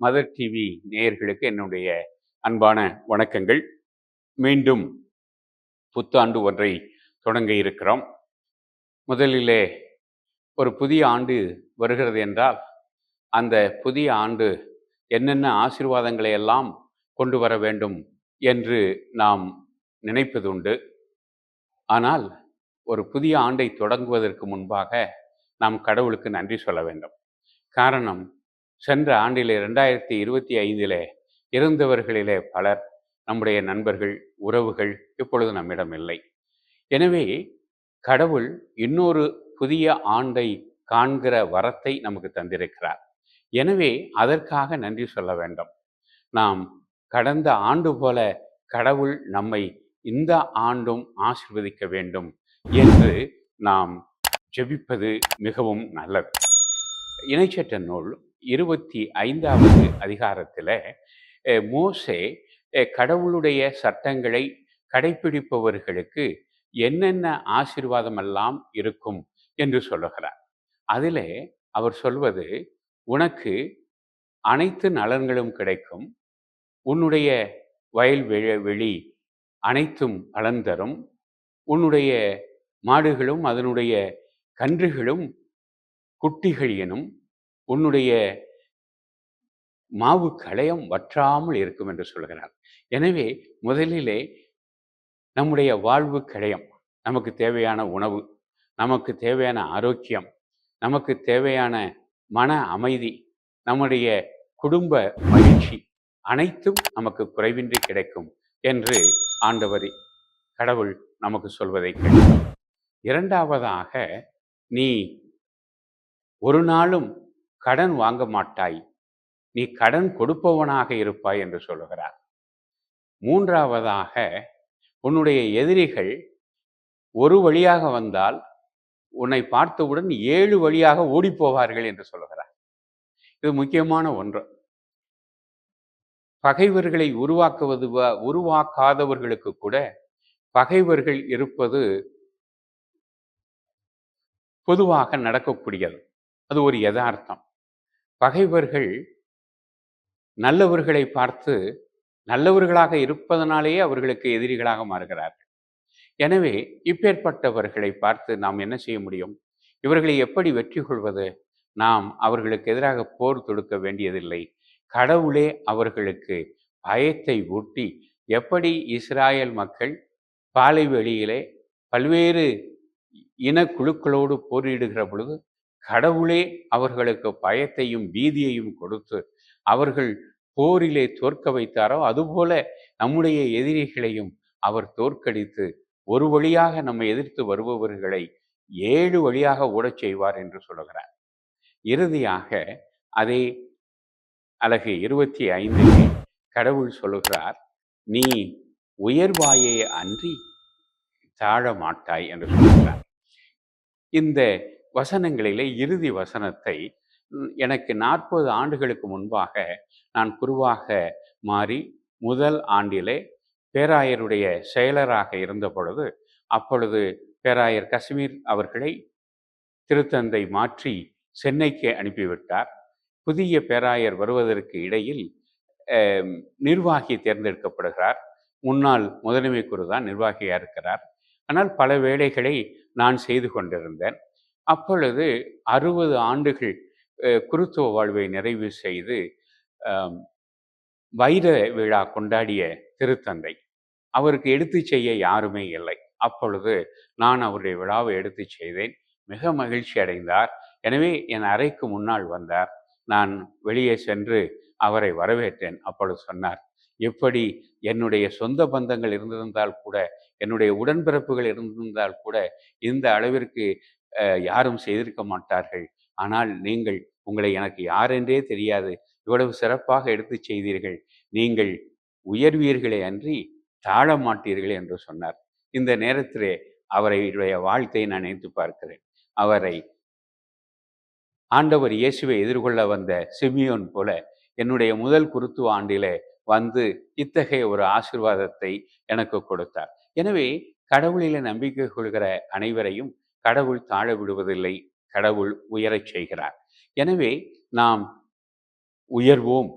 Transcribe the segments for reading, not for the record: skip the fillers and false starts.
Mother TV நேயர்களுக்கு என்னுடைய அன்பான வணக்கங்கள். மீண்டும் புத்தாண்டு ஒன்றை தொடங்க இருக்கிறோம். முதலிலே ஒரு புதிய ஆண்டு வருகிறது என்றால் அந்த புதிய ஆண்டு என்னென்ன ஆசீர்வாதங்களை எல்லாம் கொண்டு வர வேண்டும் என்று நாம் நினைப்பதுண்டு. ஆனால் ஒரு புதிய ஆண்டை தொடங்குவதற்கு முன்பாக நாம் கடவுளுக்கு நன்றி சொல்ல வேண்டும். காரணம், சென்ற ஆண்டிலே 2025 இருந்தவர்களிலே பலர் நம்முடைய நண்பர்கள், உறவுகள் இப்பொழுது நம்மிடம் இல்லை. எனவே கடவுள் இன்னொரு புதிய ஆண்டை காண்கிற வரத்தை நமக்கு தந்திருக்கிறார். எனவே அதற்காக நன்றி சொல்ல வேண்டும். நாம் கடந்த ஆண்டு போல கடவுள் நம்மை இந்த ஆண்டும் ஆசீர்வதிக்க வேண்டும் என்று நாம் ஜெபிப்பது மிகவும் நல்லது. இணைச்சட்ட நூல் 25வது அதிகாரத்தில் மோசே கடவுளுடைய சட்டங்களை கடைப்பிடிப்பவர்களுக்கு என்னென்ன ஆசீர்வாதம் எல்லாம் இருக்கும் என்று சொல்லுகிறார். அதில் அவர் சொல்வது, உனக்கு அனைத்து நலன்களும் கிடைக்கும், உன்னுடைய வயல் வெளி அனைத்தும் பலன் தரும், உன்னுடைய மாடுகளும் அதனுடைய கன்றுகளும் குட்டிகள் எனும், உன்னுடைய மாவு களையம் வற்றாமல் இருக்கும் என்று சொல்கிறார். எனவே முதலிலே நம்முடைய வாழ்வு களையம், நமக்கு தேவையான உணவு, நமக்கு தேவையான ஆரோக்கியம், நமக்கு தேவையான மன அமைதி, நம்முடைய குடும்ப மகிழ்ச்சி அனைத்தும் நமக்கு குறைவின்றி கிடைக்கும் என்று ஆண்டவர் கடவுள் நமக்கு சொல்வதை கேட்கிறோம். இரண்டாவதாக, நீ ஒரு நாளும் கடன் வாங்க மாட்டாய், நீ கடன் கொடுப்பவனாக இருப்பாய் என்று சொல்லுகிறார். மூன்றாவதாக, உன்னுடைய எதிரிகள் ஒரு வழியாக வந்தால் உன்னை பார்த்தவுடன் 7 வழியாக ஓடிப்போவார்கள் என்று சொல்லுகிறார். இது முக்கியமான ஒன்று. பகைவர்களை உருவாக்காதவர்களுக்கு கூட பகைவர்கள் இருப்பது பொதுவாக நடக்கக்கூடியது. அது ஒரு யதார்த்தம். பகைவர்கள் நல்லவர்களை பார்த்து நல்லவர்களாக இருப்பதனாலேயே அவர்களுக்கு எதிரிகளாக மாறுகிறார்கள். எனவே இப்பேற்பட்டவர்களை பார்த்து நாம் என்ன செய்ய முடியும்? இவர்களை எப்படி வெற்றி கொள்வது? நாம் அவர்களுக்கு எதிராக போர் தொடுக்க வேண்டியதில்லை. கடவுளே அவர்களுக்கு பயத்தை ஊட்டி, எப்படி இஸ்ராயல் மக்கள் பாலைவெளியிலே பல்வேறு இனக்குழுக்களோடு போரிடுகிற பொழுது கடவுளே அவர்களுக்கு பயத்தையும் பீதியையும் கொடுத்து அவர்கள் போரிலே தோற்க வைத்தாரோ, அதுபோல நம்முடைய எதிரிகளையும் அவர் தோற்கடித்து ஒரு வழியாக நம்மை எதிர்த்து வருபவர்களை 7 வழியாக ஓடச் செய்வார் என்று சொல்லுகிறார். இறுதியாக அதே அலகு 25 கடவுள் சொல்லுகிறார், நீ உயர்வாயே அன்றி தாழ மாட்டாய் என்று சொல்லுகிறார். இந்த வசனங்களிலே இறுதி வசனத்தை எனக்கு 40 ஆண்டுகளுக்கு முன்பாக நான் குருவாக மாறி முதல் ஆண்டிலே பேராயருடைய செயலராக இருந்த பொழுது, அப்பொழுது பேராயர் காஷ்மீர் அவர்களை திருத்தந்தை மாற்றி சென்னைக்கு அனுப்பிவிட்டார். புதிய பேராயர் வருவதற்கு இடையில் நிர்வாகி தேர்ந்தெடுக்கப்படுகிறார். முன்னாள் முதன்மை குரு தான் நிர்வாகியாக இருக்கிறார். ஆனால் பல வேலைகளை நான் செய்து கொண்டிருந்தேன். அப்பொழுது 60 ஆண்டுகள் குருத்துவ வாழ்வை நிறைவு செய்து வைர விழா கொண்டாடிய திருத்தந்தை, அவருக்கு எடுத்து செய்ய யாருமே இல்லை. அப்பொழுது நான் அவருடைய விழாவை எடுத்து செய்தேன். மிக மகிழ்ச்சி அடைந்தார். எனவே என் அறைக்கு முன்னால் வந்தார். நான் வெளியே சென்று அவரை வரவேற்றேன். அப்பொழுது சொன்னார், எப்படி என்னுடைய சொந்த பந்தங்கள் இருந்திருந்தால் கூட, என்னுடைய உடன்பிறப்புகள் இருந்திருந்தால் கூட இந்த அளவிற்கு யாரும் செய்திருக்க மாட்டார்கள். ஆனால் நீங்கள், உங்களை எனக்கு யாரென்றே தெரியாது, இவ்வளவு சிறப்பாக எடுத்து செய்தீர்கள். நீங்கள் உயர்வீர்களே அன்றி தாழ மாட்டீர்கள் என்று சொன்னார். இந்த நேரத்திலே அவருடைய வாழ்த்தை நான் நினைத்து பார்க்கிறேன். அவரை ஆண்டவர் இயேசுவை எதிர்கொள்ள வந்த சிமியோன் போல என்னுடைய முதல் குருத்துவ ஆண்டிலே வந்து இத்தகைய ஒரு ஆசீர்வாதத்தை எனக்கு கொடுத்தார். எனவே கடவுளிலே நம்பிக்கை கொள்கிற அனைவரையும் கடவுள் தாழ விடுவதில்லை, கடவுள் உயரச் செய்கிறார். எனவே நாம் உயர்வோம்,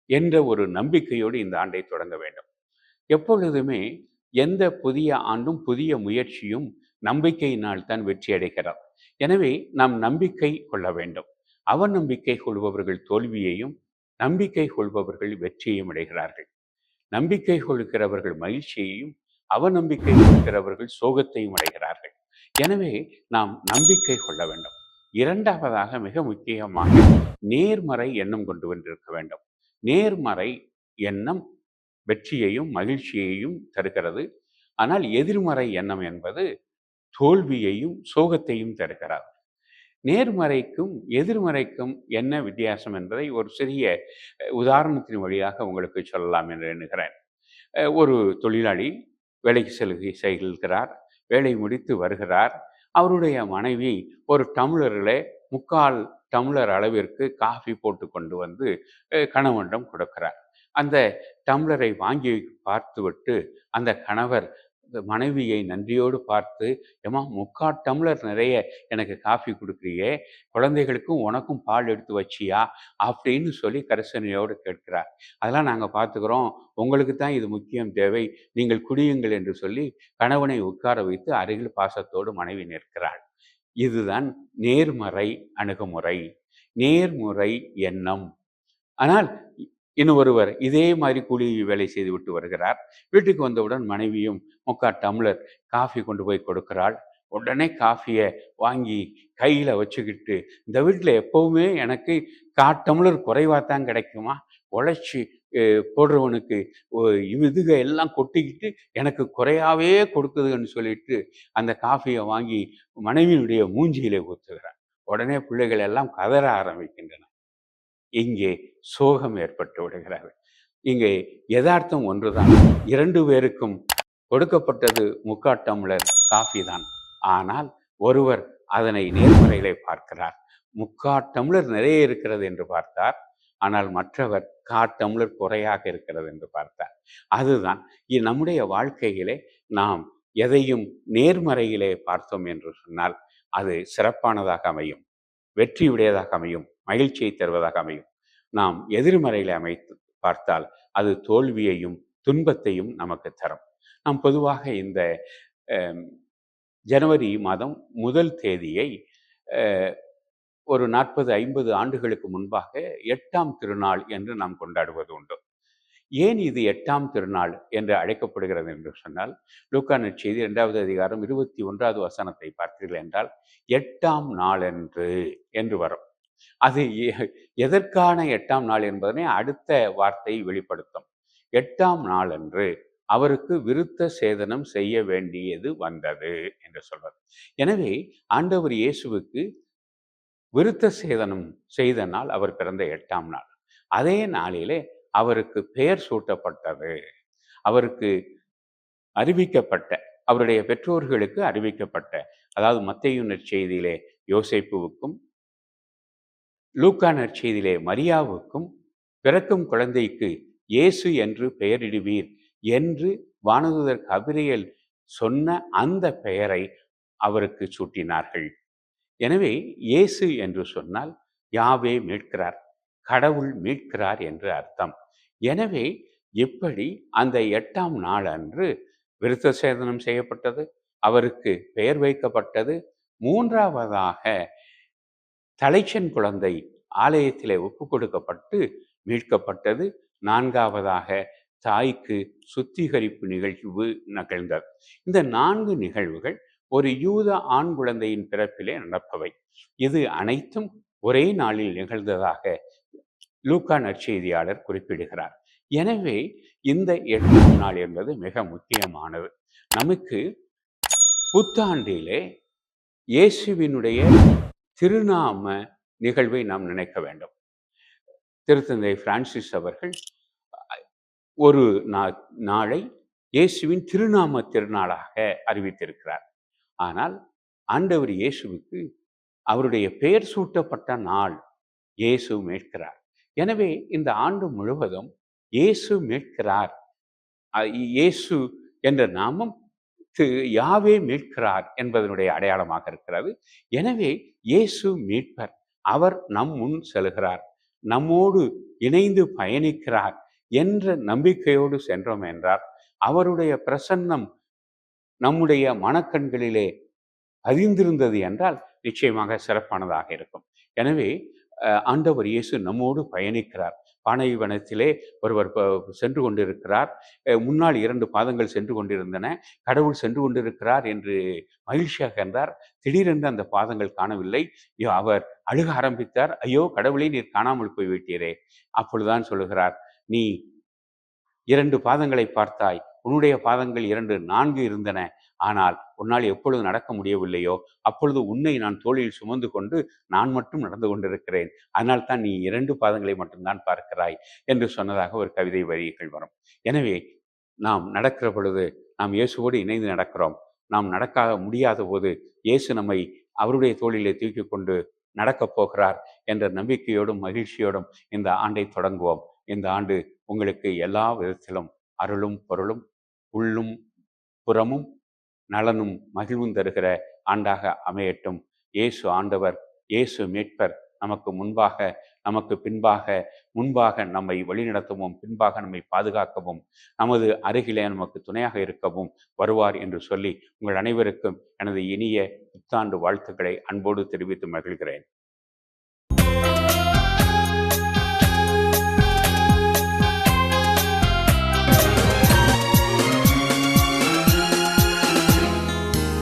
என்ற ஒரு நம்பிக்கையோடு இந்த ஆண்டை தொடங்க வேண்டும். எப்பொழுதுமே எந்த புதிய ஆண்டும் புதிய முயற்சியும் நம்பிக்கையினால் தான் வெற்றி அடைகிறார். எனவே நாம் நம்பிக்கை கொள்ள வேண்டும். அவநம்பிக்கை கொள்பவர்கள் தோல்வியையும், நம்பிக்கை கொள்பவர்கள் வெற்றியையும் அடைகிறார்கள். நம்பிக்கை கொள்கிறவர்கள் மகிழ்ச்சியையும், அவநம்பிக்கை கொள்கிறவர்கள் சோகத்தையும் அடைகிறார்கள். எனவே நாம் நம்பிக்கை கொள்ள வேண்டும். இரண்டாவதாக, மிக முக்கியமாக, நேர்மறை எண்ணம் கொண்டு வந்திருக்க வேண்டும். நேர்மறை எண்ணம் வெற்றியையும் மகிழ்ச்சியையும் தருகிறது. ஆனால் எதிர்மறை எண்ணம் என்பது தோல்வியையும் சோகத்தையும் தருகிறது. நேர்மறைக்கும் எதிர்மறைக்கும் என்ன வித்தியாசம் என்பதை ஒரு சிறிய உதாரணத்தின் வழியாக உங்களுக்கு சொல்லலாம் என்று எண்ணுகிறேன். ஒரு தொழிலாளி வேலைக்கு செல்கிறார். வேலை முடித்து வருகிறார். அவருடைய மனைவி ஒரு டம்ளரில் 3/4 டம்ளர் அளவிற்கு காஃபி போட்டு கொண்டு வந்து கணவனிடம் கொடுக்கிறார். அந்த டம்ளரை வாங்கி பார்த்துவிட்டு அந்த கணவர் மனைவியை நன்றியோடு பார்த்து, ஏம்மா 3/4 டம்ளர் நிறைய எனக்கு காஃபி கொடுக்குறியே, குழந்தைகளுக்கும் உனக்கும் பால் எடுத்து வச்சியா அப்படின்னு சொல்லி கரிசனையோடு கேட்கிறார். அதெல்லாம் நாங்கள் பார்த்துக்கிறோம், உங்களுக்கு தான் இது முக்கியம் தேவை, நீங்கள் குடியுங்கள் என்று சொல்லி கணவனை உட்கார வைத்து அருகில் பாசத்தோடு மனைவி நிற்கிறாள். இதுதான் நேர்மறை அணுகுமுறை, நேர்முறை எண்ணம். ஆனால் இன்னும் ஒருவர் இதே மாதிரி கூலி வேலை செய்து விட்டு வருகிறார். வீட்டுக்கு வந்தவுடன் மனைவியும் 3/4 டம்ளர் காஃபி கொண்டு போய் கொடுக்கிறாள். உடனே காஃபியை வாங்கி கையில் வச்சுக்கிட்டு, இந்த வீட்டில் எப்போவுமே எனக்கு 1/4 டம்ளர் குறைவாக தான் கிடைக்குமா, உழைச்சி போடுறவனுக்கு இதுக எல்லாம் கொட்டிக்கிட்டு எனக்கு குறையாவே கொடுக்குதுன்னு சொல்லிட்டு அந்த காஃபியை வாங்கி மனைவியினுடைய மூஞ்சியிலே ஊற்றுகிறார். உடனே பிள்ளைகள் எல்லாம் கதற ஆரம்பிக்கின்றன. இங்கே சோகம் ஏற்பட்டு விடுகிறது. இங்கே யதார்த்தம் ஒன்றுதான். 2 பேருக்கும் கொடுக்கப்பட்டது 3/4 டம்ளர் காஃபி தான். ஆனால் ஒருவர் அதனை நேர்மறையிலே பார்க்கிறார். 3/4 டம்ளர் நிறைய இருக்கிறது என்று பார்த்தார். ஆனால் மற்றவர் 1/4 டம்ளர் குறையாக இருக்கிறது என்று பார்த்தார். அதுதான் நம்முடைய வாழ்க்கையிலே நாம் எதையும் நேர்மறையிலே பார்த்தோம் என்று சொன்னால் அது சிறப்பானதாக அமையும், வெற்றியுடையதாக அமையும், மகிழ்ச்சியை தருவதாக அமையும். நாம் எதிர்மறையில் அமைத்து பார்த்தால் அது தோல்வியையும் துன்பத்தையும் நமக்கு தரும். நாம் பொதுவாக இந்த ஜனவரி மாதம் 1 தேதியை ஒரு 40-50 ஆண்டுகளுக்கு முன்பாக 8ஆம் திருநாள் என்று நாம் கொண்டாடுவது உண்டு. ஏன் இது 8ஆம் திருநாள் என்று அழைக்கப்படுகிறது என்று சொன்னால், லூக்கா நற்செய்தி 2வது அதிகாரம் 21வது வசனத்தை பார்த்தீர்கள் என்றால், 8ஆம் நாளன்று என்று வரும். அது எதற்கான 8ஆம் நாள் என்பதனை அடுத்த வார்த்தை வெளிப்படுத்தும். 8ஆம் நாளன்று அவருக்கு விருத்த சேதனம் செய்ய வேண்டியது வந்தது என்று சொல்வது. எனவே ஆண்டவர் இயேசுவுக்கு விருத்த சேதனம் செய்த நாள் அவர் பிறந்த 8ஆம் நாள். அதே நாளிலே அவருக்கு பெயர் சூட்டப்பட்டது. அவருக்கு அறிவிக்கப்பட்ட, அவருடைய பெற்றோர்களுக்கு அறிவிக்கப்பட்ட, அதாவது மத்தேயு நற்செய்தியிலே யோசேப்புவுக்கும், லூக்கா நற்செய்தியிலே மரியாவுக்கும் பிறக்கும் குழந்தைக்கு இயேசு என்று பெயரிடுவீர் என்று வானதூதர் கபிரியேல் சொன்ன அந்த பெயரை அவருக்கு சூட்டினார்கள். எனவே இயேசு என்று சொன்னால் யாவே மீட்கிறார், கடவுள் மீட்கிறார் என்று அர்த்தம். எனவே எப்படி அந்த 8ஆம் நாள் அன்று விருத்த சேதனம் செய்யப்பட்டது, அவருக்கு பெயர் வைக்கப்பட்டது, 3ஆவதாக தலைச்சன் குழந்தை ஆலயத்திலே ஒப்பு கொடுக்கப்பட்டு மீட்கப்பட்டது, 4ஆவதாக தாய்க்கு சுத்திகரிப்பு நிகழ்வு நிகழ்ந்தது. இந்த 4 நிகழ்வுகள் ஒரு யூத ஆண் குழந்தையின் பிறப்பிலே நடப்பவை. இது அனைத்தும் ஒரே நாளில் நிகழ்ந்ததாக லூக்கா நற்செய்தியாளர் குறிப்பிடுகிறார். எனவே இந்த 8ஆம் நாள் என்பது மிக முக்கியமானது. நமக்கு புத்தாண்டிலே இயேசுவினுடைய திருநாம நிகழ்வை நாம் நினைக்க வேண்டும். திருத்தந்தை பிரான்சிஸ் அவர்கள் ஒரு நாளை இயேசுவின் திருநாம திருநாளாக அறிவித்திருக்கிறார். ஆனால் ஆண்டவர் இயேசுவுக்கு அவருடைய பெயர் சூட்டப்பட்ட நாள் இயேசு மீட்கிறார். எனவே இந்த ஆண்டு முழுவதும் இயேசு மீட்கிறார், இயேசு என்ற நாமம் யாவே மீட்கிறார் என்பதனுடைய அடையாளமாக இருக்கிறது. எனவே இயேசு மீட்பர், அவர் நம் முன் செல்கிறார். நம்மோடு இணைந்து பயணிக்கிறார் என்ற நம்பிக்கையோடு சென்றோம் என்றார் அவருடைய பிரசன்னம் நம்முடைய மனக்கண்களிலே பதிந்திருந்தது என்றால் நிச்சயமாக சிறப்பானதாக இருக்கும். எனவே ஆண்டவர் இயேசு நம்மோடு பயணிக்கிறார். பாலைவனத்திலே ஒருவர் சென்று கொண்டிருக்கிறார். முன்னால் 2 பாதங்கள் சென்று கொண்டிருந்தன. கடவுள் சென்று கொண்டிருக்கிறார் என்று மகிழ்ச்சியாக இருந்தார். திடீரென்று அந்த பாதங்கள் காணவில்லை. அவர் அழுக ஆரம்பித்தார். ஐயோ கடவுளே, நீர் காணாமல் போய்விட்டீரே. அப்பொழுதுதான் சொல்லுகிறார், நீ 2 பாதங்களை பார்த்தாய், உன்னுடைய பாதங்கள் 2 4 இருந்தன. ஆனால் உன்னால் எப்பொழுது நடக்க முடியவில்லையோ அப்பொழுது உன்னை நான் தோளில் சுமந்து கொண்டு நான் மட்டும் நடந்து கொண்டிருக்கிறேன். அதனால் தான் நீ 2 பாதங்களை மட்டும்தான் பார்க்கிறாய் என்று சொன்னதாக ஒரு கவிதை வரிகள் வரும். எனவே நாம் நடக்கிற பொழுது நாம் இயேசுவோடு இணைந்து நடக்கிறோம். நாம் நடக்க முடியாத போது இயேசு நம்மை அவருடைய தோளிலே தூக்கி கொண்டு நடக்கப் போகிறார் என்ற நம்பிக்கையோடும் மகிழ்ச்சியோடும் இந்த ஆண்டை தொடங்குவோம். இந்த ஆண்டு உங்களுக்கு எல்லா விதத்திலும் அருளும் பொருளும் உள்ளும் புறமும் நலனும் மகிழ்வும் தருகிற ஆண்டாக அமையட்டும். இயேசு ஆண்டவர், இயேசு மீட்பர் நமக்கு முன்பாக, நமக்கு பின்பாக, முன்பாக நம்மை வழிநடத்தவும், பின்பாக நம்மை பாதுகாக்கவும், நமது அருகிலே நமக்கு துணையாக இருக்கவும் வருவார் என்று சொல்லி உங்கள் அனைவருக்கும் எனது இனிய புத்தாண்டு வாழ்த்துக்களை அன்போடு தெரிவித்து மகிழ்கிறேன்.